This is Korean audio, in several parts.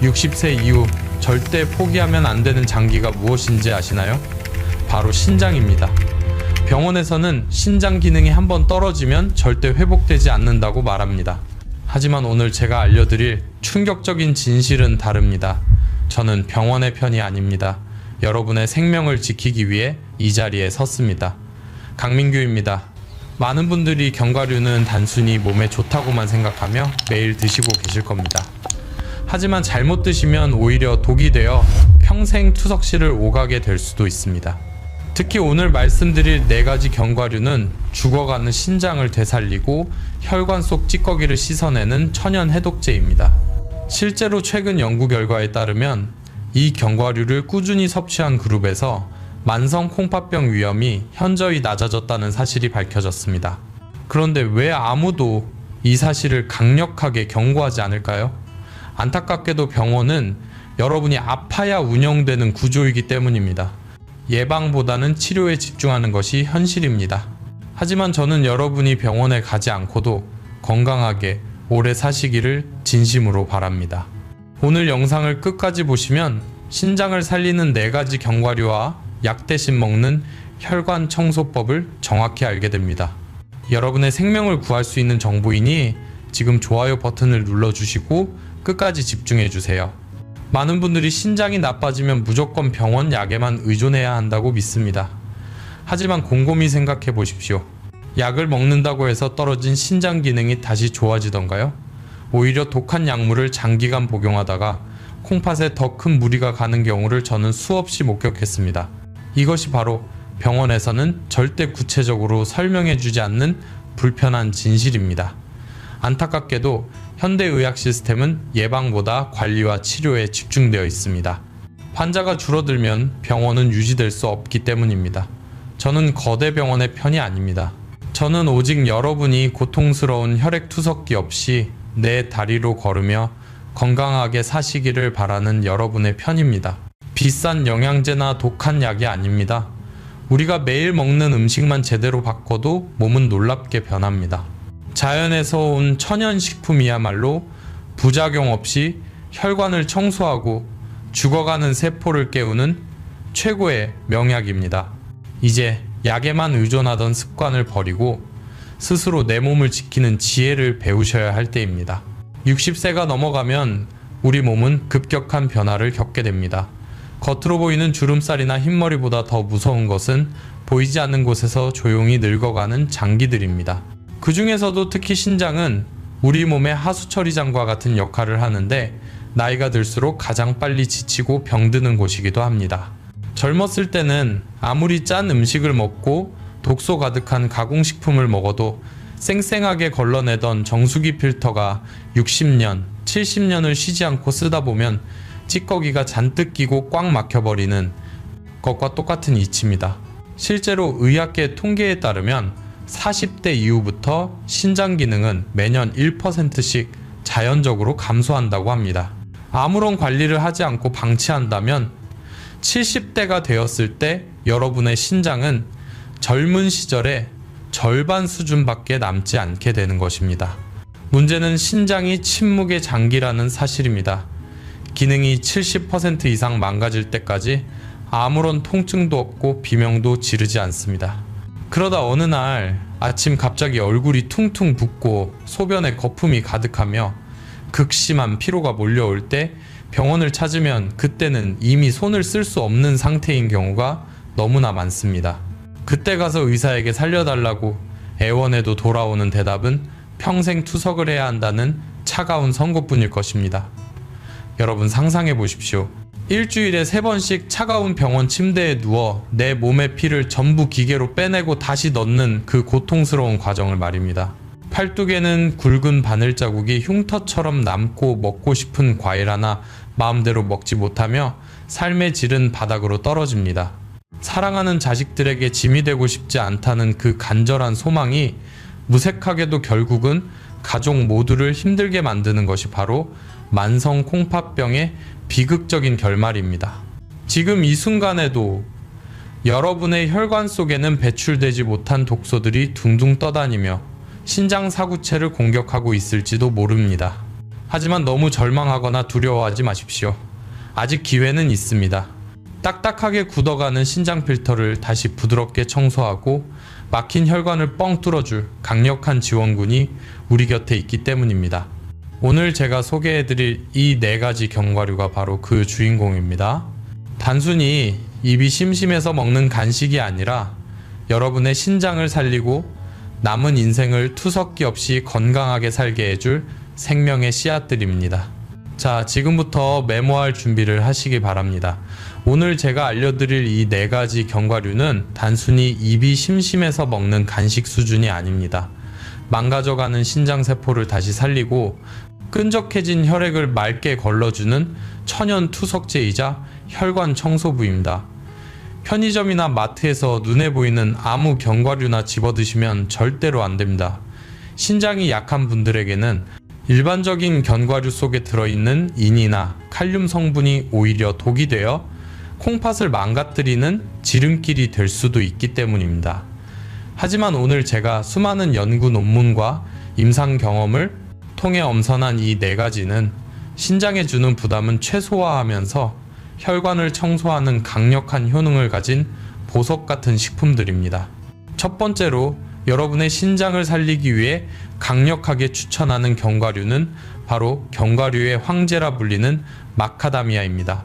60세 이후 절대 포기하면 안 되는 장기가 무엇인지 아시나요? 바로 신장입니다. 병원에서는 신장 기능이 한번 떨어지면 절대 회복되지 않는다고 말합니다. 하지만 오늘 제가 알려드릴 충격적인 진실은 다릅니다. 저는 병원의 편이 아닙니다. 여러분의 생명을 지키기 위해 이 자리에 섰습니다. 강민규입니다. 많은 분들이 견과류는 단순히 몸에 좋다고만 생각하며 매일 드시고 계실 겁니다. 하지만 잘못 드시면 오히려 독이 되어 평생 투석실을 오가게 될 수도 있습니다. 특히 오늘 말씀드릴 4가지 견과류는 죽어가는 신장을 되살리고 혈관 속 찌꺼기를 씻어내는 천연 해독제입니다. 실제로 최근 연구 결과에 따르면 이 견과류를 꾸준히 섭취한 그룹에서 만성 콩팥병 위험이 현저히 낮아졌다는 사실이 밝혀졌습니다. 그런데 왜 아무도 이 사실을 강력하게 경고하지 않을까요? 안타깝게도 병원은 여러분이 아파야 운영되는 구조이기 때문입니다. 예방보다는 치료에 집중하는 것이 현실입니다. 하지만 저는 여러분이 병원에 가지 않고도 건강하게 오래 사시기를 진심으로 바랍니다. 오늘 영상을 끝까지 보시면 신장을 살리는 4가지 견과류와 약 대신 먹는 혈관 청소법을 정확히 알게 됩니다. 여러분의 생명을 구할 수 있는 정보이니 지금 좋아요 버튼을 눌러주시고 끝까지 집중해주세요. 많은 분들이 신장이 나빠지면 무조건 병원 약에만 의존해야 한다고 믿습니다. 하지만 곰곰이 생각해 보십시오. 약을 먹는다고 해서 떨어진 신장 기능이 다시 좋아지던가요? 오히려 독한 약물을 장기간 복용하다가 콩팥에 더 큰 무리가 가는 경우를 저는 수없이 목격했습니다. 이것이 바로 병원에서는 절대 구체적으로 설명해주지 않는 불편한 진실입니다. 안타깝게도 현대의학 시스템은 예방보다 관리와 치료에 집중되어 있습니다. 환자가 줄어들면 병원은 유지될 수 없기 때문입니다. 저는 거대 병원의 편이 아닙니다. 저는 오직 여러분이 고통스러운 혈액투석기 없이 내 다리로 걸으며 건강하게 사시기를 바라는 여러분의 편입니다. 비싼 영양제나 독한 약이 아닙니다. 우리가 매일 먹는 음식만 제대로 바꿔도 몸은 놀랍게 변합니다. 자연에서 온 천연식품이야말로 부작용 없이 혈관을 청소하고 죽어가는 세포를 깨우는 최고의 명약입니다. 이제 약에만 의존하던 습관을 버리고 스스로 내 몸을 지키는 지혜를 배우셔야 할 때입니다. 60세가 넘어가면 우리 몸은 급격한 변화를 겪게 됩니다. 겉으로 보이는 주름살이나 흰머리보다 더 무서운 것은 보이지 않는 곳에서 조용히 늙어가는 장기들입니다. 그 중에서도 특히 신장은 우리 몸의 하수처리장과 같은 역할을 하는데 나이가 들수록 가장 빨리 지치고 병드는 곳이기도 합니다. 젊었을 때는 아무리 짠 음식을 먹고 독소 가득한 가공식품을 먹어도 쌩쌩하게 걸러내던 정수기 필터가 60년, 70년을 쉬지 않고 쓰다 보면 찌꺼기가 잔뜩 끼고 꽉 막혀버리는 것과 똑같은 이치입니다. 실제로 의학계 통계에 따르면 40대 이후부터 신장 기능은 매년 1%씩 자연적으로 감소한다고 합니다. 아무런 관리를 하지 않고 방치한다면 70대가 되었을 때 여러분의 신장은 젊은 시절의 절반 수준밖에 남지 않게 되는 것입니다. 문제는 신장이 침묵의 장기라는 사실입니다. 기능이 70% 이상 망가질 때까지 아무런 통증도 없고 비명도 지르지 않습니다. 그러다 어느 날 아침 갑자기 얼굴이 퉁퉁 붓고 소변에 거품이 가득하며 극심한 피로가 몰려올 때 병원을 찾으면 그때는 이미 손을 쓸 수 없는 상태인 경우가 너무나 많습니다. 그때 가서 의사에게 살려달라고 애원해도 돌아오는 대답은 평생 투석을 해야 한다는 차가운 선고뿐일 것입니다. 여러분 상상해 보십시오. 일주일에 3번씩 차가운 병원 침대에 누워 내 몸의 피를 전부 기계로 빼내고 다시 넣는 그 고통스러운 과정을 말입니다. 팔뚝에는 굵은 바늘 자국이 흉터처럼 남고 먹고 싶은 과일 하나 마음대로 먹지 못하며 삶의 질은 바닥으로 떨어집니다. 사랑하는 자식들에게 짐이 되고 싶지 않다는 그 간절한 소망이 무색하게도 결국은 가족 모두를 힘들게 만드는 것이 바로 만성 콩팥병의 비극적인 결말입니다. 지금 이 순간에도 여러분의 혈관 속에는 배출되지 못한 독소들이 둥둥 떠다니며 신장 사구체를 공격하고 있을지도 모릅니다. 하지만 너무 절망하거나 두려워하지 마십시오. 아직 기회는 있습니다. 딱딱하게 굳어가는 신장 필터를 다시 부드럽게 청소하고 막힌 혈관을 뻥 뚫어줄 강력한 지원군이 우리 곁에 있기 때문입니다. 오늘 제가 소개해드릴 이 4가지 견과류가 바로 그 주인공입니다. 단순히 입이 심심해서 먹는 간식이 아니라 여러분의 신장을 살리고 남은 인생을 투석기 없이 건강하게 살게 해줄 생명의 씨앗들입니다. 자, 지금부터 메모할 준비를 하시기 바랍니다. 오늘 제가 알려드릴 이 4가지 견과류는 단순히 입이 심심해서 먹는 간식 수준이 아닙니다. 망가져가는 신장세포를 다시 살리고 끈적해진 혈액을 맑게 걸러주는 천연 투석제이자 혈관 청소부입니다. 편의점이나 마트에서 눈에 보이는 아무 견과류나 집어드시면 절대로 안됩니다. 신장이 약한 분들에게는 일반적인 견과류 속에 들어있는 인이나 칼륨 성분이 오히려 독이 되어 콩팥을 망가뜨리는 지름길이 될 수도 있기 때문입니다. 하지만 오늘 제가 수많은 연구 논문과 임상 경험을 통해 엄선한 이 4가지는 신장에 주는 부담은 최소화하면서 혈관을 청소하는 강력한 효능을 가진 보석 같은 식품들입니다. 첫 번째로 여러분의 신장을 살리기 위해 강력하게 추천하는 견과류는 바로 견과류의 황제라 불리는 마카다미아입니다.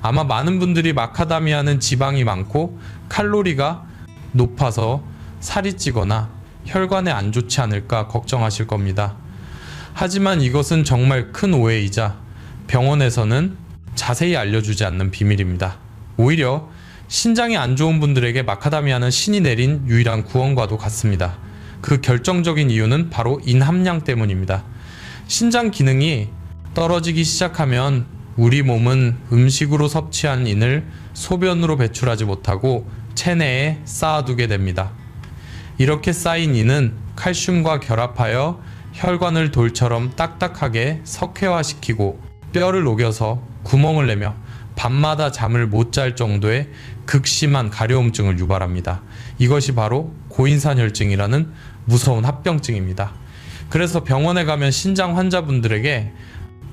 아마 많은 분들이 마카다미아는 지방이 많고 칼로리가 높아서 살이 찌거나 혈관에 안 좋지 않을까 걱정하실 겁니다. 하지만 이것은 정말 큰 오해이자 병원에서는 자세히 알려주지 않는 비밀입니다. 오히려 신장이 안 좋은 분들에게 마카다미아는 신이 내린 유일한 구원과도 같습니다. 그 결정적인 이유는 바로 인 함량 때문입니다. 신장 기능이 떨어지기 시작하면 우리 몸은 음식으로 섭취한 인을 소변으로 배출하지 못하고 체내에 쌓아두게 됩니다. 이렇게 쌓인 인은 칼슘과 결합하여 혈관을 돌처럼 딱딱하게 석회화시키고 뼈를 녹여서 구멍을 내며 밤마다 잠을 못 잘 정도의 극심한 가려움증을 유발합니다. 이것이 바로 고인산혈증이라는 무서운 합병증입니다. 그래서 병원에 가면 신장 환자분들에게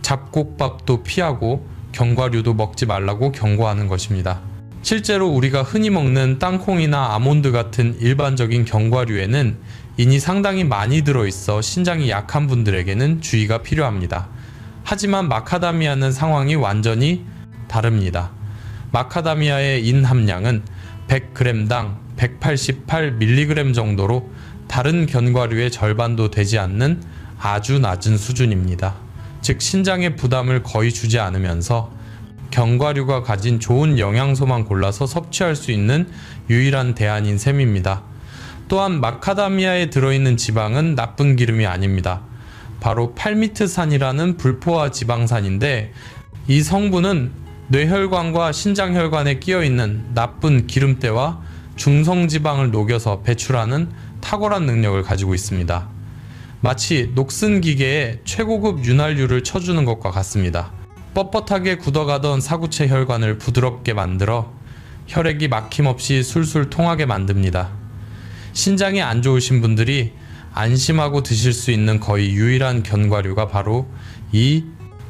잡곡밥도 피하고 견과류도 먹지 말라고 경고하는 것입니다. 실제로 우리가 흔히 먹는 땅콩이나 아몬드 같은 일반적인 견과류에는 인이 상당히 많이 들어있어 신장이 약한 분들에게는 주의가 필요합니다. 하지만 마카다미아는 상황이 완전히 다릅니다. 마카다미아의 인 함량은 100g당 188mg 정도로 다른 견과류의 절반도 되지 않는 아주 낮은 수준입니다. 즉 신장에 부담을 거의 주지 않으면서 견과류가 가진 좋은 영양소만 골라서 섭취할 수 있는 유일한 대안인 셈입니다. 또한 마카다미아에 들어있는 지방은 나쁜 기름이 아닙니다. 바로 팔미트산이라는 불포화 지방산인데 이 성분은 뇌혈관과 신장혈관에 끼어있는 나쁜 기름때와 중성지방을 녹여서 배출하는 탁월한 능력을 가지고 있습니다. 마치 녹슨 기계에 최고급 윤활유를 쳐주는 것과 같습니다. 뻣뻣하게 굳어가던 사구체 혈관을 부드럽게 만들어 혈액이 막힘없이 술술 통하게 만듭니다. 신장이 안 좋으신 분들이 안심하고 드실 수 있는 거의 유일한 견과류가 바로 이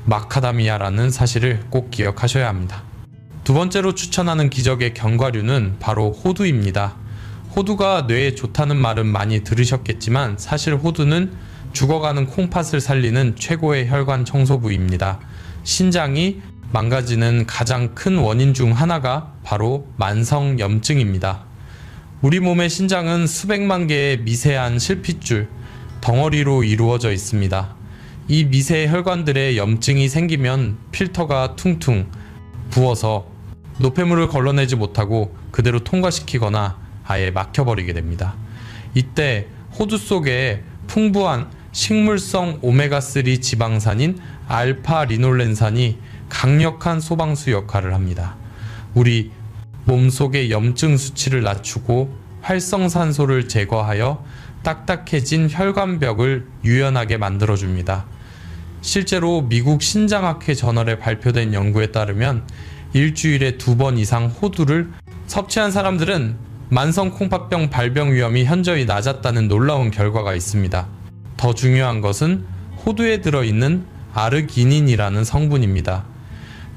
마카다미아라는 사실을 꼭 기억하셔야 합니다. 두 번째로 추천하는 기적의 견과류는 바로 호두입니다. 호두가 뇌에 좋다는 말은 많이 들으셨겠지만 사실 호두는 죽어가는 콩팥을 살리는 최고의 혈관 청소부입니다. 신장이 망가지는 가장 큰 원인 중 하나가 바로 만성염증입니다. 우리 몸의 신장은 수백만 개의 미세한 실핏줄, 덩어리로 이루어져 있습니다. 이 미세 혈관들의 염증이 생기면 필터가 퉁퉁 부어서 노폐물을 걸러내지 못하고 그대로 통과시키거나 아예 막혀버리게 됩니다. 이때 호두 속에 풍부한 식물성 오메가3 지방산인 알파리놀렌산이 강력한 소방수 역할을 합니다. 우리 몸속의 염증 수치를 낮추고 활성산소를 제거하여 딱딱해진 혈관벽을 유연하게 만들어줍니다. 실제로 미국 신장학회 저널에 발표된 연구에 따르면 일주일에 2번 이상 호두를 섭취한 사람들은 만성 콩팥병 발병 위험이 현저히 낮았다는 놀라운 결과가 있습니다. 더 중요한 것은 호두에 들어있는 아르기닌이라는 성분입니다.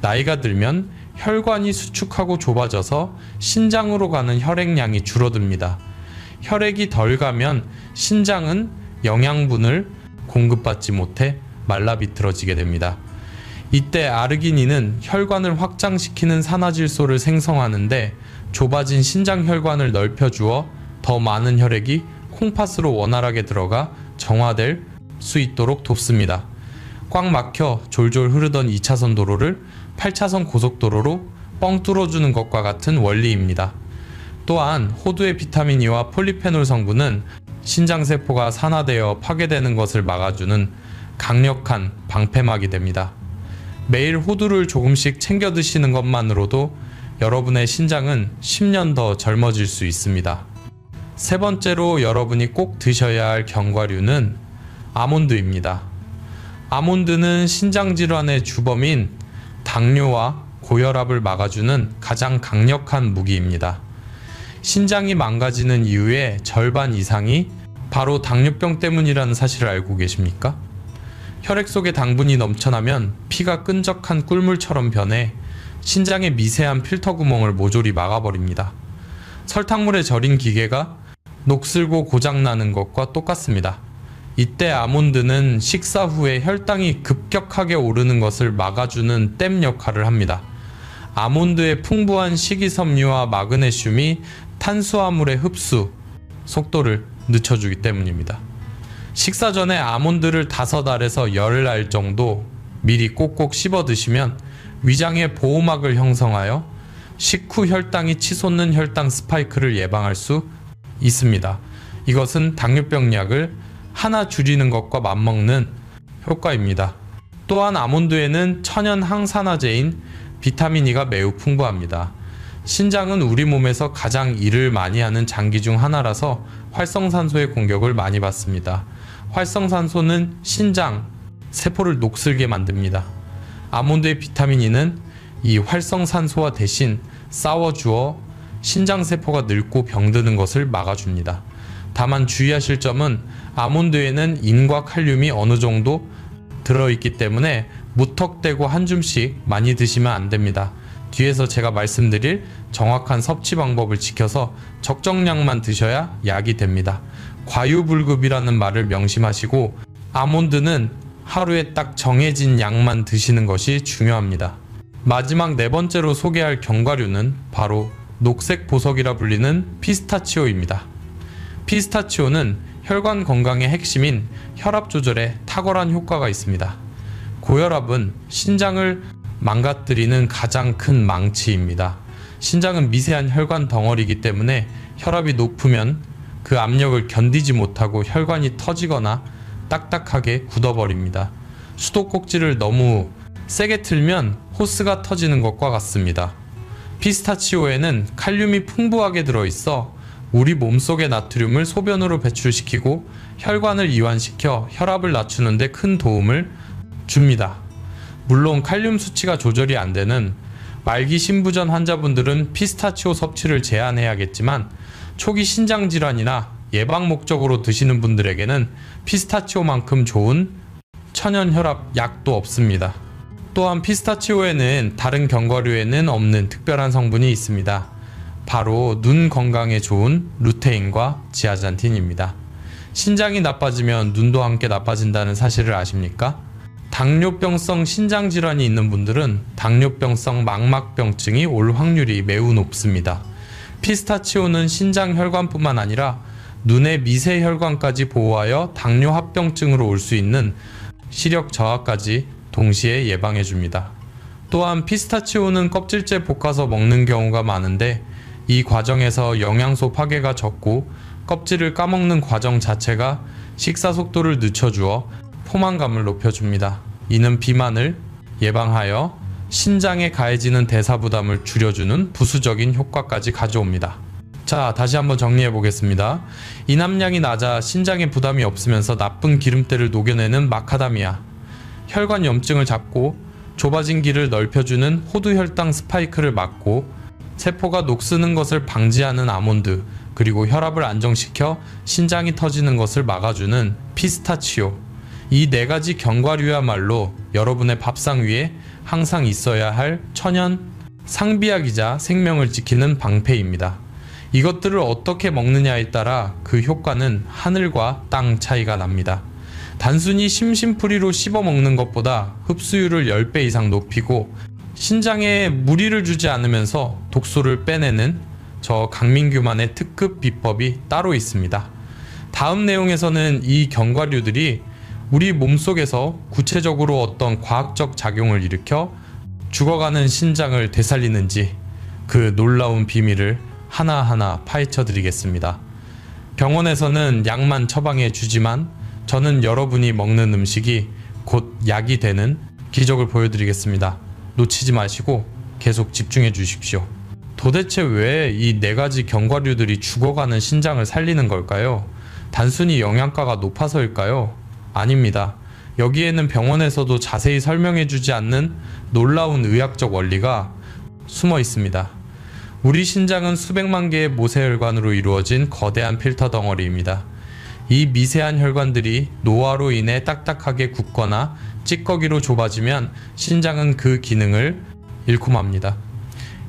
나이가 들면 혈관이 수축하고 좁아져서 신장으로 가는 혈액량이 줄어듭니다. 혈액이 덜 가면 신장은 영양분을 공급받지 못해 말라비틀어지게 됩니다. 이때 아르기닌은 혈관을 확장시키는 산화질소를 생성하는데 좁아진 신장 혈관을 넓혀주어 더 많은 혈액이 콩팥으로 원활하게 들어가 정화될 수 있도록 돕습니다. 꽉 막혀 졸졸 흐르던 2차선 도로를 8차선 고속도로로 뻥 뚫어주는 것과 같은 원리입니다. 또한 호두의 비타민 E와 폴리페놀 성분은 신장세포가 산화되어 파괴되는 것을 막아주는 강력한 방패막이 됩니다. 매일 호두를 조금씩 챙겨 드시는 것만으로도 여러분의 신장은 10년 더 젊어질 수 있습니다. 세 번째로 여러분이 꼭 드셔야 할 견과류는 아몬드입니다. 아몬드는 신장질환의 주범인 당뇨와 고혈압을 막아주는 가장 강력한 무기입니다. 신장이 망가지는 이유의 절반 이상이 바로 당뇨병 때문이라는 사실을 알고 계십니까? 혈액 속에 당분이 넘쳐나면 피가 끈적한 꿀물처럼 변해 신장의 미세한 필터 구멍을 모조리 막아버립니다. 설탕물에 절인 기계가 녹슬고 고장나는 것과 똑같습니다. 이때 아몬드는 식사 후에 혈당이 급격하게 오르는 것을 막아주는 댐 역할을 합니다. 아몬드의 풍부한 식이섬유와 마그네슘이 탄수화물의 흡수 속도를 늦춰주기 때문입니다. 식사 전에 아몬드를 5알에서 10알 정도 미리 꼭꼭 씹어 드시면 위장의 보호막을 형성하여 식후 혈당이 치솟는 혈당 스파이크를 예방할 수 있습니다. 이것은 당뇨병 약을 하나 줄이는 것과 맞먹는 효과입니다. 또한 아몬드에는 천연 항산화제인 비타민 E가 매우 풍부합니다. 신장은 우리 몸에서 가장 일을 많이 하는 장기 중 하나라서 활성산소의 공격을 많이 받습니다. 활성산소는 신장 세포를 녹슬게 만듭니다. 아몬드의 비타민 E는 이 활성산소와 대신 싸워주어 신장세포가 늙고 병드는 것을 막아줍니다. 다만 주의하실 점은 아몬드에는 인과 칼륨이 어느 정도 들어있기 때문에 무턱대고 한 줌씩 많이 드시면 안 됩니다. 뒤에서 제가 말씀드릴 정확한 섭취 방법을 지켜서 적정량만 드셔야 약이 됩니다. 과유불급이라는 말을 명심하시고 아몬드는 하루에 딱 정해진 양만 드시는 것이 중요합니다. 마지막 네 번째로 소개할 견과류는 바로 녹색 보석이라 불리는 피스타치오입니다. 피스타치오는 혈관 건강의 핵심인 혈압 조절에 탁월한 효과가 있습니다. 고혈압은 신장을 망가뜨리는 가장 큰 망치입니다. 신장은 미세한 혈관 덩어리이기 때문에 혈압이 높으면 그 압력을 견디지 못하고 혈관이 터지거나 딱딱하게 굳어버립니다. 수도꼭지를 너무 세게 틀면 호스가 터지는 것과 같습니다. 피스타치오에는 칼륨이 풍부하게 들어있어 우리 몸속의 나트륨을 소변으로 배출시키고 혈관을 이완시켜 혈압을 낮추는 데 큰 도움을 줍니다. 물론 칼륨 수치가 조절이 안 되는 말기 신부전 환자분들은 피스타치오 섭취를 제한해야겠지만 초기 신장질환이나 예방 목적으로 드시는 분들에게는 피스타치오만큼 좋은 천연 혈압 약도 없습니다. 또한 피스타치오에는 다른 견과류에는 없는 특별한 성분이 있습니다. 바로 눈 건강에 좋은 루테인과 지아잔틴입니다. 신장이 나빠지면 눈도 함께 나빠진다는 사실을 아십니까? 당뇨병성 신장질환이 있는 분들은 당뇨병성 망막병증이 올 확률이 매우 높습니다. 피스타치오는 신장 혈관뿐만 아니라 눈의 미세 혈관까지 보호하여 당뇨 합병증으로 올 수 있는 시력 저하까지 동시에 예방해줍니다. 또한 피스타치오는 껍질째 볶아서 먹는 경우가 많은데 이 과정에서 영양소 파괴가 적고 껍질을 까먹는 과정 자체가 식사 속도를 늦춰주어 포만감을 높여줍니다. 이는 비만을 예방하여 신장에 가해지는 대사 부담을 줄여주는 부수적인 효과까지 가져옵니다. 자, 다시 한번 정리해 보겠습니다. 이남량이 낮아 신장에 부담이 없으면서 나쁜 기름때를 녹여내는 마카다미아, 혈관 염증을 잡고 좁아진 길을 넓혀주는 호두 혈당 스파이크를 막고 세포가 녹쓰는 것을 방지하는 아몬드, 그리고 혈압을 안정시켜 신장이 터지는 것을 막아주는 피스타치오. 이 네 가지 견과류야말로 여러분의 밥상 위에 항상 있어야 할 천연 상비약이자 생명을 지키는 방패입니다. 이것들을 어떻게 먹느냐에 따라 그 효과는 하늘과 땅 차이가 납니다. 단순히 심심풀이로 씹어 먹는 것보다 흡수율을 10배 이상 높이고 신장에 무리를 주지 않으면서 독소를 빼내는 저 강민규만의 특급 비법이 따로 있습니다. 다음 내용에서는 이 견과류들이 우리 몸속에서 구체적으로 어떤 과학적 작용을 일으켜 죽어가는 신장을 되살리는지 그 놀라운 비밀을 하나하나 파헤쳐 드리겠습니다. 병원에서는 약만 처방해 주지만 저는 여러분이 먹는 음식이 곧 약이 되는 기적을 보여드리겠습니다. 놓치지 마시고 계속 집중해 주십시오. 도대체 왜 이 네 가지 견과류들이 죽어가는 신장을 살리는 걸까요? 단순히 영양가가 높아서일까요? 아닙니다. 여기에는 병원에서도 자세히 설명해 주지 않는 놀라운 의학적 원리가 숨어 있습니다. 우리 신장은 수백만 개의 모세혈관으로 이루어진 거대한 필터 덩어리입니다. 이 미세한 혈관들이 노화로 인해 딱딱하게 굳거나 찌꺼기로 좁아지면 신장은 그 기능을 잃고 맙니다.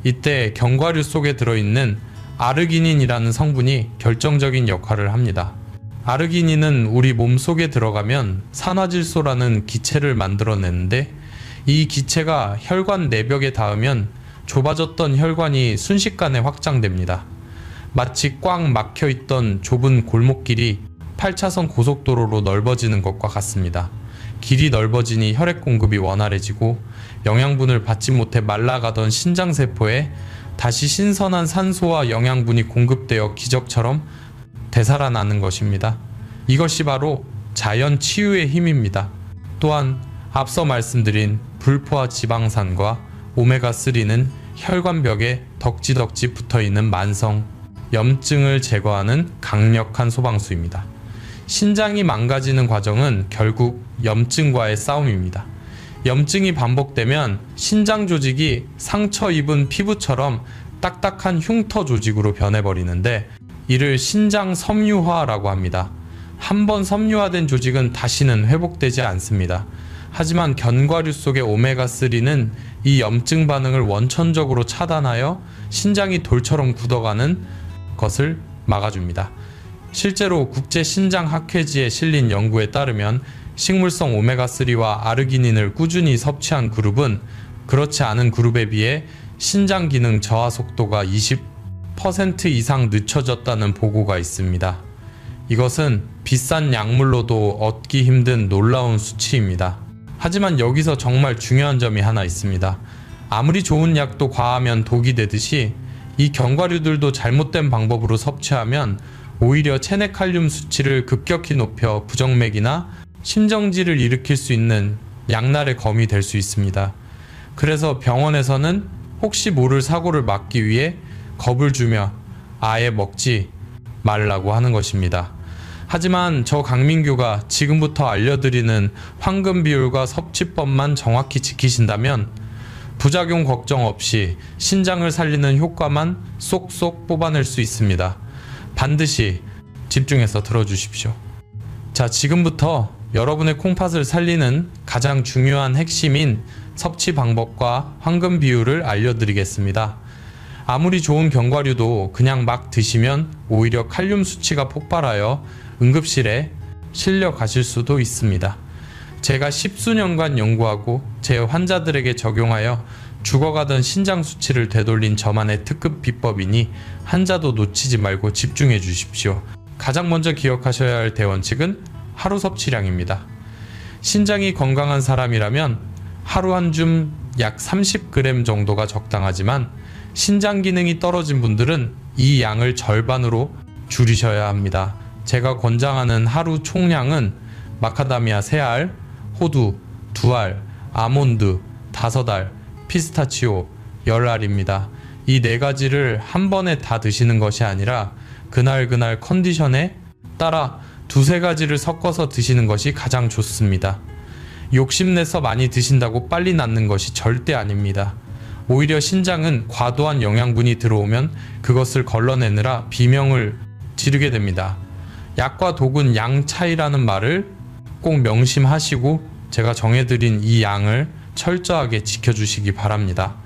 이때 견과류 속에 들어있는 아르기닌이라는 성분이 결정적인 역할을 합니다. 아르기닌은 우리 몸 속에 들어가면 산화질소라는 기체를 만들어내는데 이 기체가 혈관 내벽에 닿으면 좁아졌던 혈관이 순식간에 확장됩니다. 마치 꽉 막혀있던 좁은 골목길이 8차선 고속도로로 넓어지는 것과 같습니다. 길이 넓어지니 혈액 공급이 원활해지고 영양분을 받지 못해 말라가던 신장세포에 다시 신선한 산소와 영양분이 공급되어 기적처럼 되살아나는 것입니다. 이것이 바로 자연 치유의 힘입니다. 또한 앞서 말씀드린 불포화 지방산과 오메가3는 혈관벽에 덕지덕지 붙어있는 만성 염증을 제거하는 강력한 소방수입니다. 신장이 망가지는 과정은 결국 염증과의 싸움입니다. 염증이 반복되면 신장 조직이 상처 입은 피부처럼 딱딱한 흉터 조직으로 변해버리는데 이를 신장 섬유화라고 합니다. 한번 섬유화된 조직은 다시는 회복되지 않습니다. 하지만 견과류 속의 오메가3는 이 염증 반응을 원천적으로 차단하여 신장이 돌처럼 굳어가는 것을 막아줍니다. 실제로 국제신장학회지에 실린 연구에 따르면 식물성 오메가3와 아르기닌을 꾸준히 섭취한 그룹은 그렇지 않은 그룹에 비해 신장 기능 저하 속도가 20% 이상 늦춰졌다는 보고가 있습니다. 이것은 비싼 약물로도 얻기 힘든 놀라운 수치입니다. 하지만 여기서 정말 중요한 점이 하나 있습니다. 아무리 좋은 약도 과하면 독이 되듯이 이 견과류들도 잘못된 방법으로 섭취하면 오히려 체내 칼륨 수치를 급격히 높여 부정맥이나 심정지를 일으킬 수 있는 약날의 검이 될 수 있습니다. 그래서 병원에서는 혹시 모를 사고를 막기 위해 겁을 주며 아예 먹지 말라고 하는 것입니다. 하지만 저 강민규가 지금부터 알려드리는 황금 비율과 섭취법만 정확히 지키신다면 부작용 걱정 없이 신장을 살리는 효과만 쏙쏙 뽑아낼 수 있습니다. 반드시 집중해서 들어주십시오. 자, 지금부터 여러분의 콩팥을 살리는 가장 중요한 핵심인 섭취 방법과 황금 비율을 알려드리겠습니다. 아무리 좋은 견과류도 그냥 막 드시면 오히려 칼륨 수치가 폭발하여 응급실에 실려 가실 수도 있습니다. 제가 10수년간 연구하고 제 환자들에게 적용하여 죽어가던 신장 수치를 되돌린 저만의 특급 비법이니 한자도 놓치지 말고 집중해 주십시오. 가장 먼저 기억하셔야 할 대원칙은 하루 섭취량입니다. 신장이 건강한 사람이라면 하루 한 줌 약 30g 정도가 적당하지만 신장 기능이 떨어진 분들은 이 양을 절반으로 줄이셔야 합니다. 제가 권장하는 하루 총량은 마카다미아 3알, 호두 2알, 아몬드 5알, 피스타치오 10알입니다. 이 4가지를 한 번에 다 드시는 것이 아니라 그날 컨디션에 따라 2-3가지를 섞어서 드시는 것이 가장 좋습니다. 욕심내서 많이 드신다고 빨리 낫는 것이 절대 아닙니다. 오히려 신장은 과도한 영양분이 들어오면 그것을 걸러내느라 비명을 지르게 됩니다. 약과 독은 양 차이라는 말을 꼭 명심하시고 제가 정해드린 이 양을 철저하게 지켜주시기 바랍니다.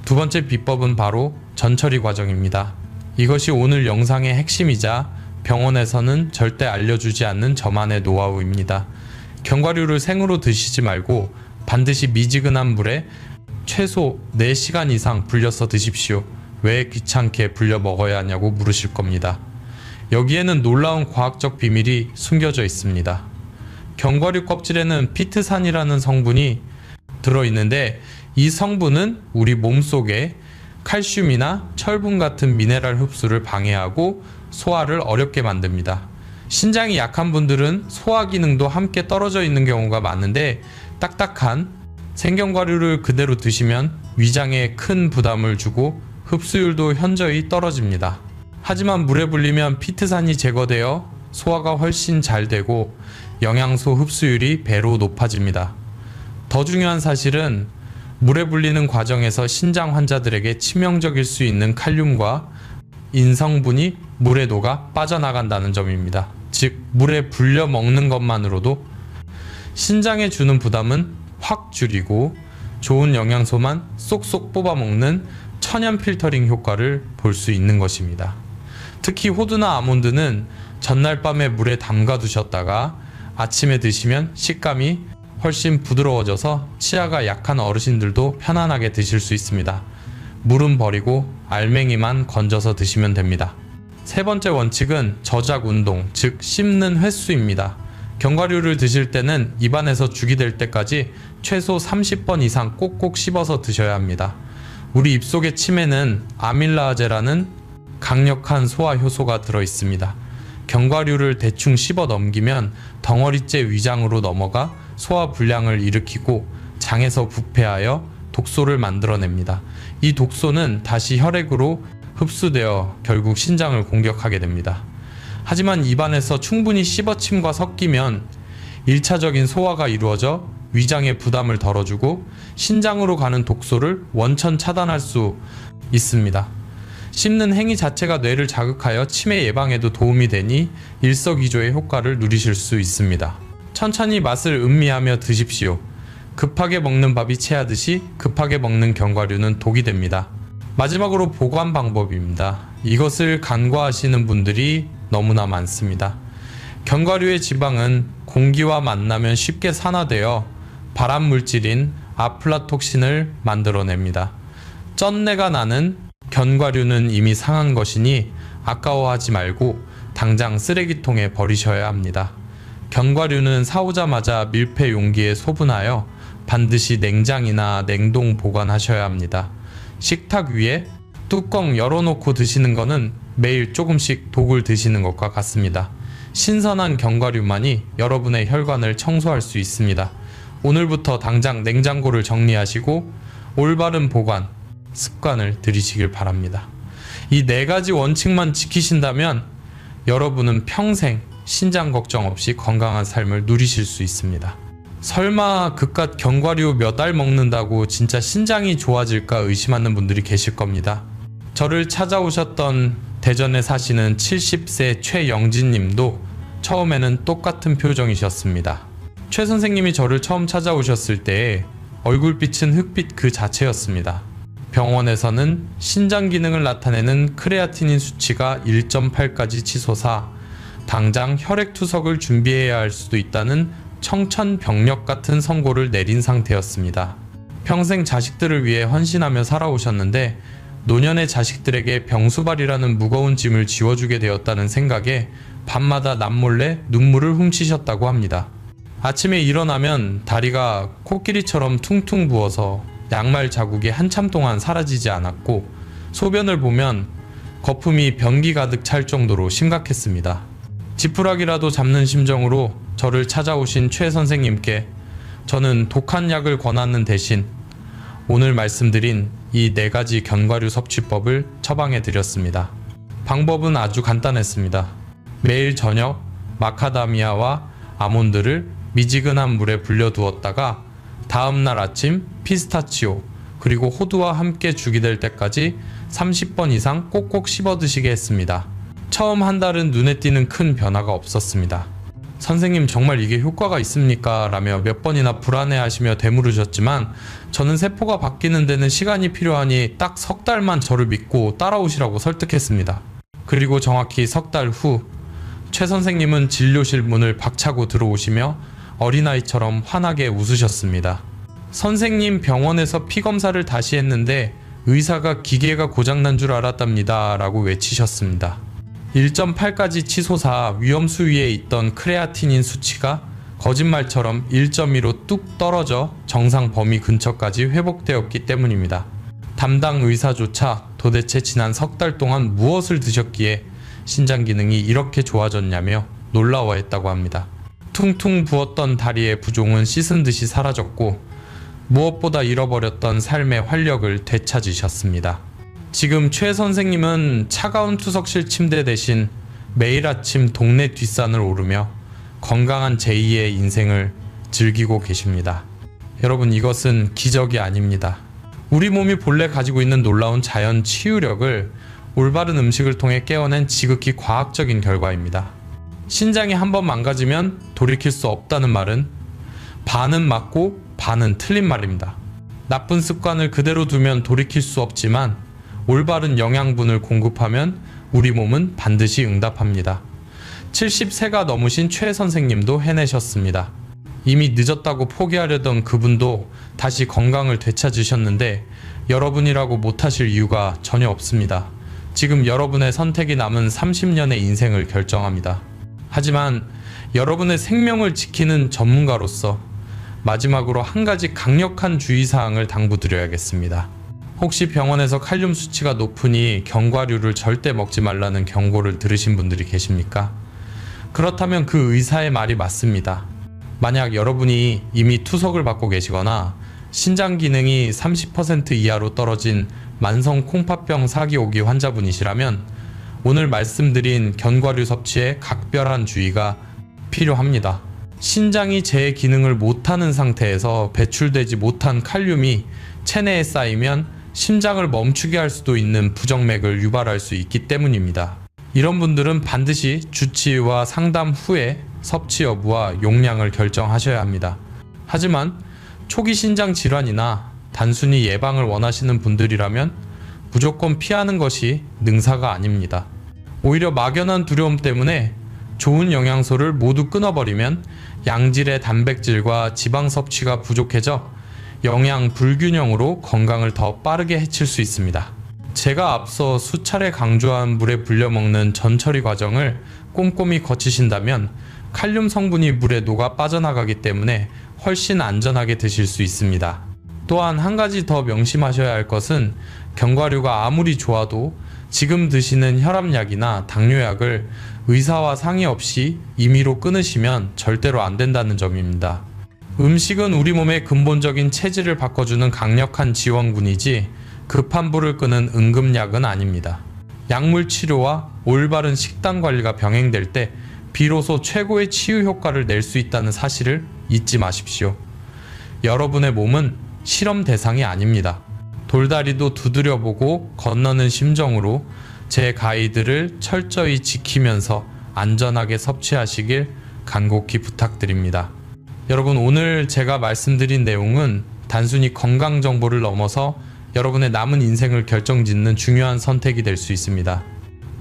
두 번째 비법은 바로 전처리 과정입니다. 이것이 오늘 영상의 핵심이자 병원에서는 절대 알려주지 않는 저만의 노하우입니다. 견과류를 생으로 드시지 말고 반드시 미지근한 물에 최소 4시간 이상 불려서 드십시오. 왜 귀찮게 불려 먹어야 하냐고 물으실 겁니다. 여기에는 놀라운 과학적 비밀이 숨겨져 있습니다. 견과류 껍질에는 피트산이라는 성분이 들어있는데 이 성분은 우리 몸속에 칼슘이나 철분 같은 미네랄 흡수를 방해하고 소화를 어렵게 만듭니다. 신장이 약한 분들은 소화 기능도 함께 떨어져 있는 경우가 많은데 딱딱한 생견과류를 그대로 드시면 위장에 큰 부담을 주고 흡수율도 현저히 떨어집니다. 하지만 물에 불리면 피트산이 제거되어 소화가 훨씬 잘 되고 영양소 흡수율이 배로 높아집니다. 더 중요한 사실은 물에 불리는 과정에서 신장 환자들에게 치명적일 수 있는 칼륨과 인성분이 물에 녹아 빠져나간다는 점입니다. 즉, 물에 불려 먹는 것만으로도 신장에 주는 부담은 확 줄이고 좋은 영양소만 쏙쏙 뽑아 먹는 천연 필터링 효과를 볼 수 있는 것입니다. 특히 호두나 아몬드는 전날 밤에 물에 담가 두셨다가 아침에 드시면 식감이 훨씬 부드러워져서 치아가 약한 어르신들도 편안하게 드실 수 있습니다. 물은 버리고 알맹이만 건져서 드시면 됩니다. 세 번째 원칙은 저작 운동, 즉 씹는 횟수입니다. 견과류를 드실 때는 입안에서 죽이 될 때까지 최소 30번 이상 꼭꼭 씹어서 드셔야 합니다. 우리 입속의 침에는 아밀라아제라는 강력한 소화 효소가 들어 있습니다. 견과류를 대충 씹어 넘기면 덩어리째 위장으로 넘어가 소화 불량을 일으키고 장에서 부패하여 독소를 만들어냅니다. 이 독소는 다시 혈액으로 흡수되어 결국 신장을 공격하게 됩니다. 하지만 입안에서 충분히 씹어침과 섞이면 1차적인 소화가 이루어져 위장의 부담을 덜어주고 신장으로 가는 독소를 원천 차단할 수 있습니다. 씹는 행위 자체가 뇌를 자극하여 치매 예방에도 도움이 되니 일석이조의 효과를 누리실 수 있습니다. 천천히 맛을 음미하며 드십시오. 급하게 먹는 밥이 체하듯이 급하게 먹는 견과류는 독이 됩니다. 마지막으로 보관 방법입니다. 이것을 간과하시는 분들이 너무나 많습니다. 견과류의 지방은 공기와 만나면 쉽게 산화되어 발암 물질인 아플라톡신을 만들어냅니다. 쩐내가 나는 견과류는 이미 상한 것이니 아까워하지 말고 당장 쓰레기통에 버리셔야 합니다. 견과류는 사오자마자 밀폐 용기에 소분하여 반드시 냉장이나 냉동 보관하셔야 합니다. 식탁 위에 뚜껑 열어놓고 드시는 것은 매일 조금씩 독을 드시는 것과 같습니다. 신선한 견과류만이 여러분의 혈관을 청소할 수 있습니다. 오늘부터 당장 냉장고를 정리하시고 올바른 보관 습관을 들이시길 바랍니다. 이 4가지 원칙만 지키신다면 여러분은 평생 신장 걱정 없이 건강한 삶을 누리실 수 있습니다. 설마 그깟 견과류 몇 알 먹는다고 진짜 신장이 좋아질까 의심하는 분들이 계실 겁니다. 저를 찾아오셨던 대전에 사시는 70세 최영진 님도 처음에는 똑같은 표정이셨습니다. 최 선생님이 저를 처음 찾아오셨을 때 얼굴빛은 흑빛 그 자체였습니다. 병원에서는 신장 기능을 나타내는 크레아티닌 수치가 1.8까지 치솟아 당장 혈액 투석을 준비해야 할 수도 있다는 청천벽력 같은 선고를 내린 상태였습니다. 평생 자식들을 위해 헌신하며 살아오셨는데 노년의 자식들에게 병수발이라는 무거운 짐을 지워주게 되었다는 생각에 밤마다 남몰래 눈물을 훔치셨다고 합니다. 아침에 일어나면 다리가 코끼리처럼 퉁퉁 부어서 양말 자국이 한참 동안 사라지지 않았고 소변을 보면 거품이 변기 가득 찰 정도로 심각했습니다. 지푸라기라도 잡는 심정으로 저를 찾아오신 최 선생님께 저는 독한 약을 권하는 대신 오늘 말씀드린 이 4가지 견과류 섭취법을 처방해 드렸습니다. 방법은 아주 간단했습니다. 매일 저녁 마카다미아와 아몬드를 미지근한 물에 불려두었다가 다음날 아침 피스타치오 그리고 호두와 함께 죽이 될 때까지 30번 이상 꼭꼭 씹어 드시게 했습니다. 처음 한 달은 눈에 띄는 큰 변화가 없었습니다. 선생님 정말 이게 효과가 있습니까? 라며 몇 번이나 불안해하시며 되물으셨지만 저는 세포가 바뀌는 데는 시간이 필요하니 딱 석 달만 저를 믿고 따라오시라고 설득했습니다. 그리고 정확히 석 달 후 최 선생님은 진료실 문을 박차고 들어오시며 어린아이처럼 환하게 웃으셨습니다. 선생님, 병원에서 피검사를 다시 했는데 의사가 기계가 고장난 줄 알았답니다 라고 외치셨습니다. 1.8까지 치솟아 위험 수위에 있던 크레아티닌 수치가 거짓말처럼 1.2로 뚝 떨어져 정상 범위 근처까지 회복되었기 때문입니다. 담당 의사조차 도대체 지난 석 달 동안 무엇을 드셨기에 신장 기능이 이렇게 좋아졌냐며 놀라워했다고 합니다. 퉁퉁 부었던 다리의 부종은 씻은 듯이 사라졌고 무엇보다 잃어버렸던 삶의 활력을 되찾으셨습니다. 지금 최 선생님은 차가운 투석실 침대 대신 매일 아침 동네 뒷산을 오르며 건강한 제2의 인생을 즐기고 계십니다. 여러분, 이것은 기적이 아닙니다. 우리 몸이 본래 가지고 있는 놀라운 자연 치유력을 올바른 음식을 통해 깨어낸 지극히 과학적인 결과입니다. 신장이 한번 망가지면 돌이킬 수 없다는 말은 반은 맞고 반은 틀린 말입니다. 나쁜 습관을 그대로 두면 돌이킬 수 없지만 올바른 영양분을 공급하면 우리 몸은 반드시 응답합니다. 70세가 넘으신 최 선생님도 해내셨습니다. 이미 늦었다고 포기하려던 그분도 다시 건강을 되찾으셨는데 여러분이라고 못하실 이유가 전혀 없습니다. 지금 여러분의 선택이 남은 30년의 인생을 결정합니다. 하지만 여러분의 생명을 지키는 전문가로서 마지막으로 한 가지 강력한 주의사항을 당부드려야겠습니다. 혹시 병원에서 칼륨 수치가 높으니 견과류를 절대 먹지 말라는 경고를 들으신 분들이 계십니까? 그렇다면 그 의사의 말이 맞습니다. 만약 여러분이 이미 투석을 받고 계시거나 신장 기능이 30% 이하로 떨어진 만성 콩팥병 4기 5기 환자분이시라면 오늘 말씀드린 견과류 섭취에 각별한 주의가 필요합니다. 신장이 제 기능을 못하는 상태에서 배출되지 못한 칼륨이 체내에 쌓이면 심장을 멈추게 할 수도 있는 부정맥을 유발할 수 있기 때문입니다. 이런 분들은 반드시 주치의와 상담 후에 섭취 여부와 용량을 결정하셔야 합니다. 하지만 초기 신장 질환이나 단순히 예방을 원하시는 분들이라면 무조건 피하는 것이 능사가 아닙니다. 오히려 막연한 두려움 때문에 좋은 영양소를 모두 끊어버리면 양질의 단백질과 지방 섭취가 부족해져 영양 불균형으로 건강을 더 빠르게 해칠 수 있습니다. 제가 앞서 수차례 강조한 물에 불려 먹는 전처리 과정을 꼼꼼히 거치신다면 칼륨 성분이 물에 녹아 빠져나가기 때문에 훨씬 안전하게 드실 수 있습니다. 또한 한 가지 더 명심하셔야 할 것은 견과류가 아무리 좋아도 지금 드시는 혈압약이나 당뇨약을 의사와 상의 없이 임의로 끊으시면 절대로 안 된다는 점입니다. 음식은 우리 몸의 근본적인 체질을 바꿔주는 강력한 지원군이지 급한 불을 끄는 응급약은 아닙니다. 약물 치료와 올바른 식단 관리가 병행될 때 비로소 최고의 치유 효과를 낼 수 있다는 사실을 잊지 마십시오. 여러분의 몸은 실험 대상이 아닙니다. 돌다리도 두드려보고 건너는 심정으로 제 가이드를 철저히 지키면서 안전하게 섭취하시길 간곡히 부탁드립니다. 여러분, 오늘 제가 말씀드린 내용은 단순히 건강 정보를 넘어서 여러분의 남은 인생을 결정짓는 중요한 선택이 될 수 있습니다.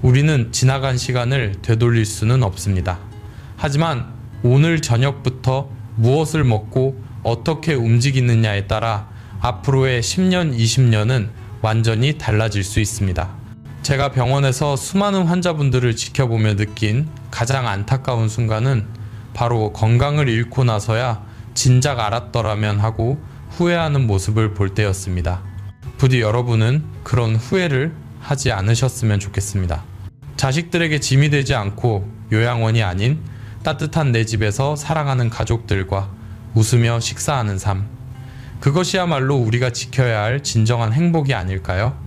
우리는 지나간 시간을 되돌릴 수는 없습니다. 하지만 오늘 저녁부터 무엇을 먹고 어떻게 움직이느냐에 따라 앞으로의 10년, 20년은 완전히 달라질 수 있습니다. 제가 병원에서 수많은 환자분들을 지켜보며 느낀 가장 안타까운 순간은 바로 건강을 잃고 나서야 진작 알았더라면 하고 후회하는 모습을 볼 때였습니다. 부디 여러분은 그런 후회를 하지 않으셨으면 좋겠습니다. 자식들에게 짐이 되지 않고 요양원이 아닌 따뜻한 내 집에서 사랑하는 가족들과 웃으며 식사하는 삶, 그것이야말로 우리가 지켜야 할 진정한 행복이 아닐까요?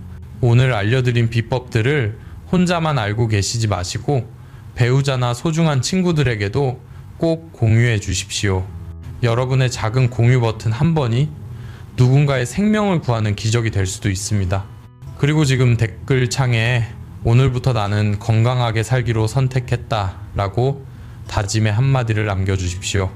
오늘 알려드린 비법들을 혼자만 알고 계시지 마시고 배우자나 소중한 친구들에게도 꼭 공유해 주십시오. 여러분의 작은 공유 버튼 한 번이 누군가의 생명을 구하는 기적이 될 수도 있습니다. 그리고 지금 댓글창에 오늘부터 나는 건강하게 살기로 선택했다 라고 다짐의 한마디를 남겨주십시오.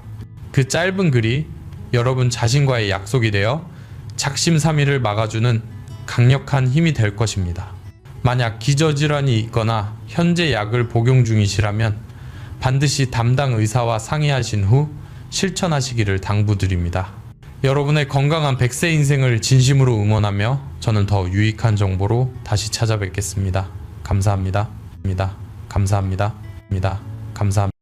그 짧은 글이 여러분 자신과의 약속이 되어 작심삼일을 막아주는 강력한 힘이 될 것입니다. 만약 기저질환이 있거나 현재 약을 복용 중이시라면 반드시 담당 의사와 상의하신 후 실천하시기를 당부드립니다. 여러분의 건강한 100세 인생을 진심으로 응원하며 저는 더 유익한 정보로 다시 찾아뵙겠습니다. 감사합니다. 감사합니다. 감사합니다.